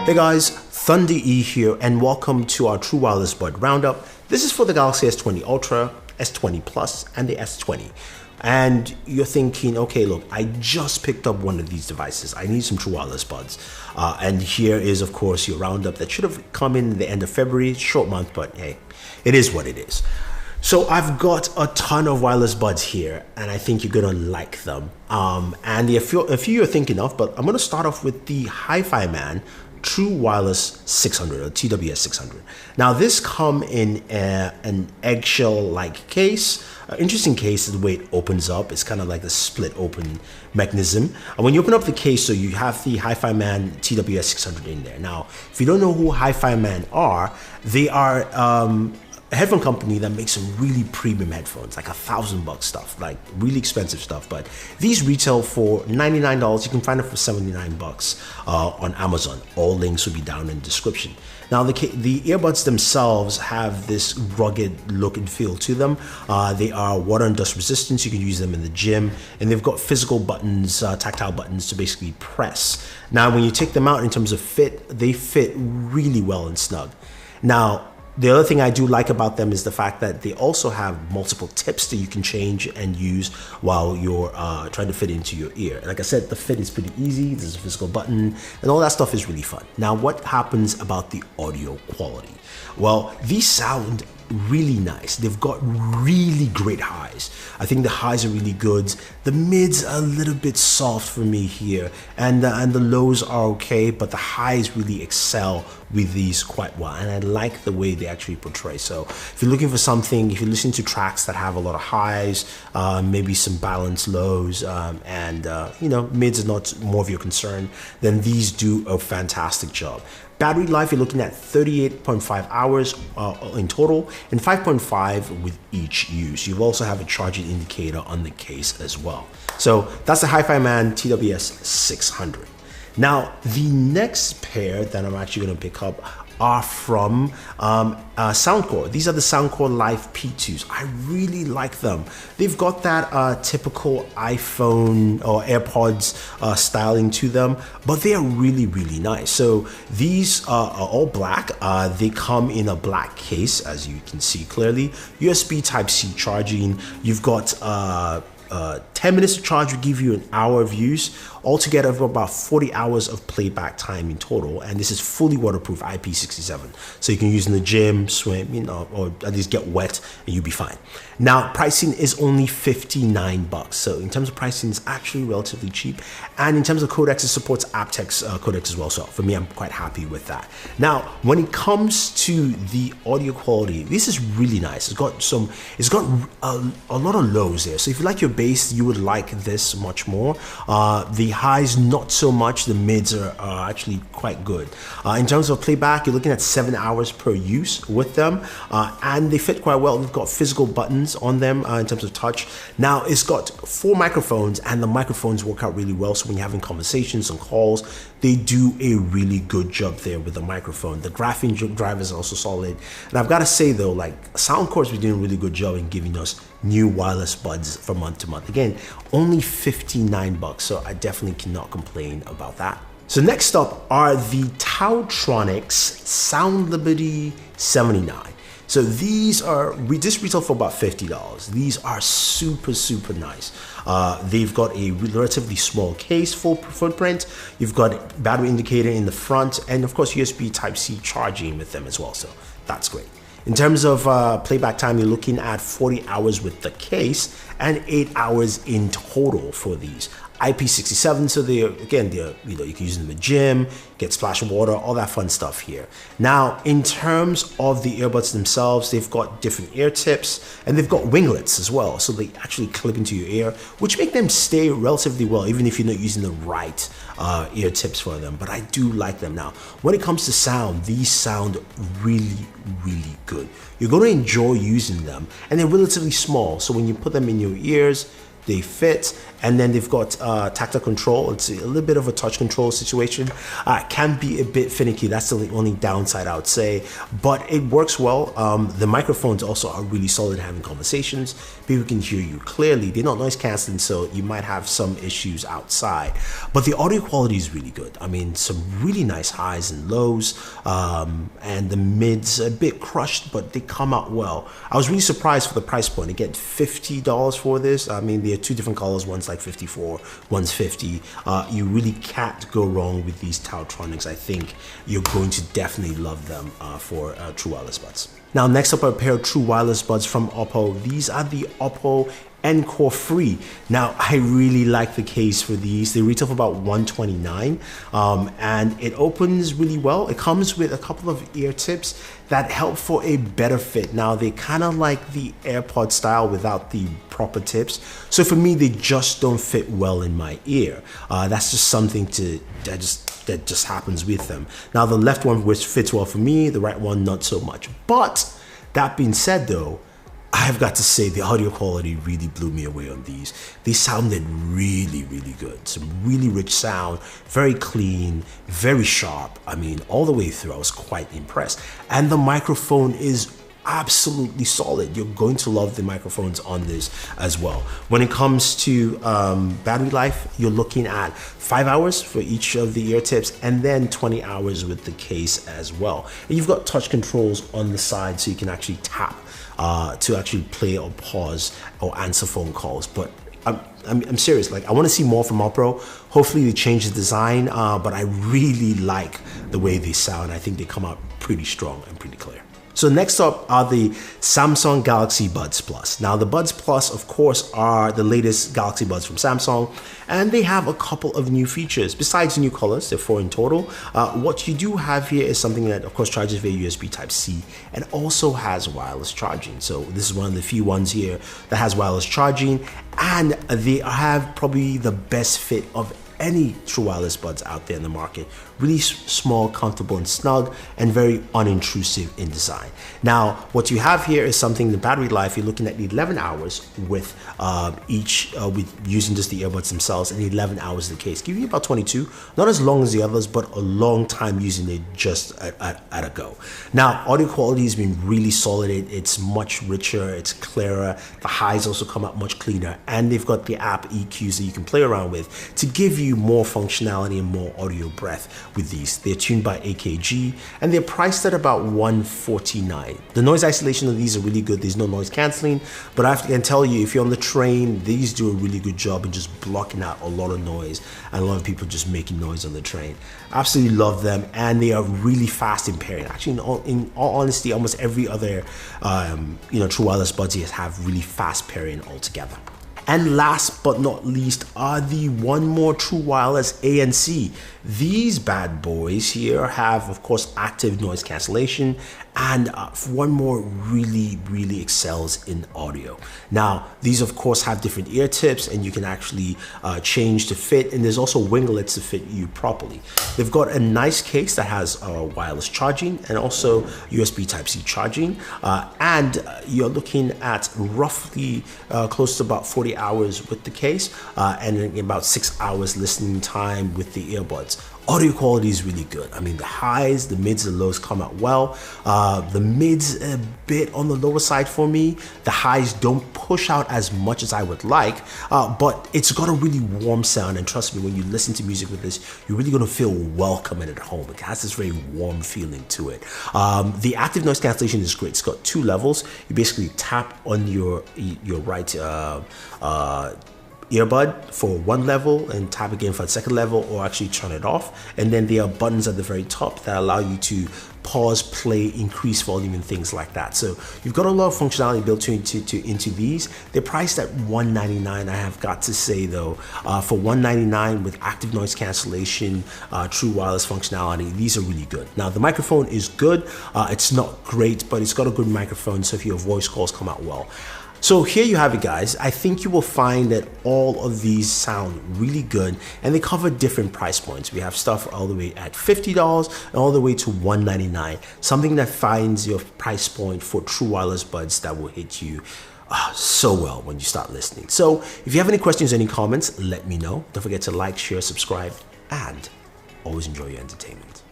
Hey guys, Thunder E here and welcome to our True Wireless Bud Roundup. This is for the Galaxy S20 Ultra, S20 Plus, and the S20. And you're thinking, okay, look, I just picked up one of these devices. I need some True Wireless Buds. And here is, of course, your roundup that should have come in the end of February. Short month, but hey, it is what it is. So I've got a ton of wireless buds here, and I think you're gonna like them. And a few you're thinking of, but I'm gonna start off with the HiFiman True Wireless 600 or TWS 600. Now this come in an eggshell-like case. Interesting case is the way it opens up. It's kind of like the split open mechanism. And when you open up the case, so you have the HiFiman TWS 600 in there. Now, if you don't know who HiFiman are, they are a headphone company that makes some really premium headphones, like $1,000 stuff, like really expensive stuff. But these retail for $99. You can find it for $79 on Amazon. All links will be down in the description. Now the earbuds themselves have this rugged look and feel to them. They are water and dust resistant. You can use them in the gym, and they've got physical buttons, tactile buttons to basically press. Now when you take them out in terms of fit, they fit really well and snug. Now, the other thing I do like about them is the fact that they also have multiple tips that you can change and use while you're trying to fit into your ear. Like I said, the fit is pretty easy. There's a physical button and all that stuff is really fun. Now, what happens about the audio quality? Well, these sound really nice. They've got really great highs. I think the highs are really good. The mids are a little bit soft for me here, and the lows are okay, but the highs really excel with these quite well, and I like the way they actually portray. So if you're looking for something, if you're listening to tracks that have a lot of highs, maybe some balanced lows, and mids are not more of your concern, then these do a fantastic job. Battery life, you're looking at 38.5 hours in total and 5.5 with each use. You also have a charging indicator on the case as well. So that's the HiFiman TWS 600. Now, the next pair that I'm actually going to pick up are from Soundcore. These are the Soundcore Live P2S. I really like them. They've got that typical iPhone or AirPods styling to them, but they are really, really nice. So these are all black. They come in a black case, as you can see clearly. USB Type-C charging. You've got 10 minutes to charge will give you an hour of use. Altogether, for about 40 hours of playback time in total, and this is fully waterproof, IP67. So you can use in the gym, swim, or at least get wet, and you'll be fine. Now, pricing is only $59. So in terms of pricing, it's actually relatively cheap. And in terms of codecs, it supports aptX codecs as well. So for me, I'm quite happy with that. Now, when it comes to the audio quality, this is really nice. It's got a lot of lows there. So if you like your bass, you would like this much more. The highs, not so much. The mids are actually quite good. In terms of playback, you're looking at 7 hours per use with them, and they fit quite well. They've got physical buttons on them in terms of touch. Now, it's got 4 microphones, and the microphones work out really well. So when you're having conversations and calls, they do a really good job there with the microphone. The graphene drivers are also solid. And I've got to say though, like Soundcore's been doing a really good job in giving us new wireless buds from month to month. Again, only $59, so I definitely cannot complain about that. So next up are the Taotronics Sound Liberty 79. So these just retail for about $50. These are super, super nice. They've got a relatively small case, full footprint. You've got a battery indicator in the front, and of course USB Type-C charging with them as well. So that's great. In terms of playback time, you're looking at 40 hours with the case and 8 hours in total for these. IP67, so you can use them in the gym, get splash of water, all that fun stuff here. Now, in terms of the earbuds themselves, they've got different ear tips and they've got winglets as well. So they actually clip into your ear, which make them stay relatively well, even if you're not using the right ear tips for them. But I do like them. Now, when it comes to sound, these sound really, really good. You're going to enjoy using them, and they're relatively small. So when you put them in your ears, they fit, And then they've got tactile control. It's a little bit of a touch control situation. Can be a bit finicky. That's the only downside I would say, but it works well. The microphones also are really solid having conversations. People can hear you clearly. They're not noise canceling, so you might have some issues outside, but the audio quality is really good. I mean, some really nice highs and lows, and the mids a bit crushed, but they come out well. I was really surprised for the price point. You get $50 for this. I mean, there are two different colors. One's like 54, one's 50. You really can't go wrong with these Taotronics. I think you're going to definitely love them for true wireless buds. Now, next up are a pair of true wireless buds from Oppo. These are the Oppo Encore free. Now, I really like the case for these. They retail for about $129, and it opens really well. It comes with a couple of ear tips that help for a better fit. Now, they kind of like the AirPod style without the proper tips. So for me, they just don't fit well in my ear. That's just something that just happens with them. Now, the left one which fits well for me, the right one not so much. But that being said though, I've got to say the audio quality really blew me away on these. They sounded really, really good. Some really rich sound, very clean, very sharp. I mean, all the way through, I was quite impressed. And the microphone is absolutely solid. You're going to love the microphones on this as well. When it comes to battery life, you're looking at 5 hours for each of the ear tips, and then 20 hours with the case as well. And you've got touch controls on the side, so you can actually tap to actually play or pause or answer phone calls. But I'm serious, like I want to see more from Oppo. Hopefully they change the design, but I really like the way they sound. I think they come out pretty strong and pretty clear. So next up are the Samsung Galaxy Buds Plus. Now the Buds Plus, of course, are the latest Galaxy Buds from Samsung, and they have a couple of new features. Besides the new colors, there are 4 in total. What you do have here is something that, of course, charges via USB Type-C and also has wireless charging. So this is one of the few ones here that has wireless charging, and they have probably the best fit of any true wireless buds out there in the market. Really small, comfortable and snug, and very unintrusive in design. Now, what you have here is something, the battery life, you're looking at 11 hours with with using just the earbuds themselves, and 11 hours of the case. Give you about 22, not as long as the others, but a long time using it just at a go. Now, audio quality has been really solid. It's much richer, it's clearer. The highs also come out much cleaner, and they've got the app EQs that you can play around with to give you more functionality and more audio breadth with these. They're tuned by AKG, and they're priced at about $149. The noise isolation of these are really good. There's no noise canceling, but I can tell you, if you're on the train, these do a really good job in just blocking out a lot of noise and a lot of people just making noise on the train. Absolutely love them, and they are really fast in pairing. Actually, in all honesty, almost every other true wireless buds here have really fast pairing altogether. And last but not least are the One More True Wireless ANC. These bad boys here have, of course, active noise cancellation, and One More really excels in audio. Now, these of course have different ear tips, and you can actually change to fit, and there's also winglets to fit you properly. They've got a nice case that has wireless charging and also USB Type-C charging, and you're looking at roughly close to about 40 hours with the case, and about 6 hours listening time with the earbuds. Audio quality is really good. I mean, the highs, the mids, the lows come out well. The mids a bit on the lower side for me. The highs don't push out as much as I would like, but it's got a really warm sound, and trust me, when you listen to music with this, you're really gonna feel welcome and at home. It has this very warm feeling to it. The active noise cancellation is great. It's got 2 levels. You basically tap on your right earbud for 1 level and tap again for the 2nd level, or actually turn it off. And then there are buttons at the very top that allow you to pause, play, increase volume and things like that. So you've got a lot of functionality built into these. They're priced at $199. I have got to say though, for $199 with active noise cancellation, true wireless functionality, these are really good. Now the microphone is good. It's not great, but it's got a good microphone, so if your voice calls come out well. So here you have it, guys. I think you will find that all of these sound really good, and they cover different price points. We have stuff all the way at $50 and all the way to $199, something that finds your price point for true wireless buds that will hit you so well when you start listening. So if you have any questions, any comments, let me know. Don't forget to like, share, subscribe, and always enjoy your entertainment.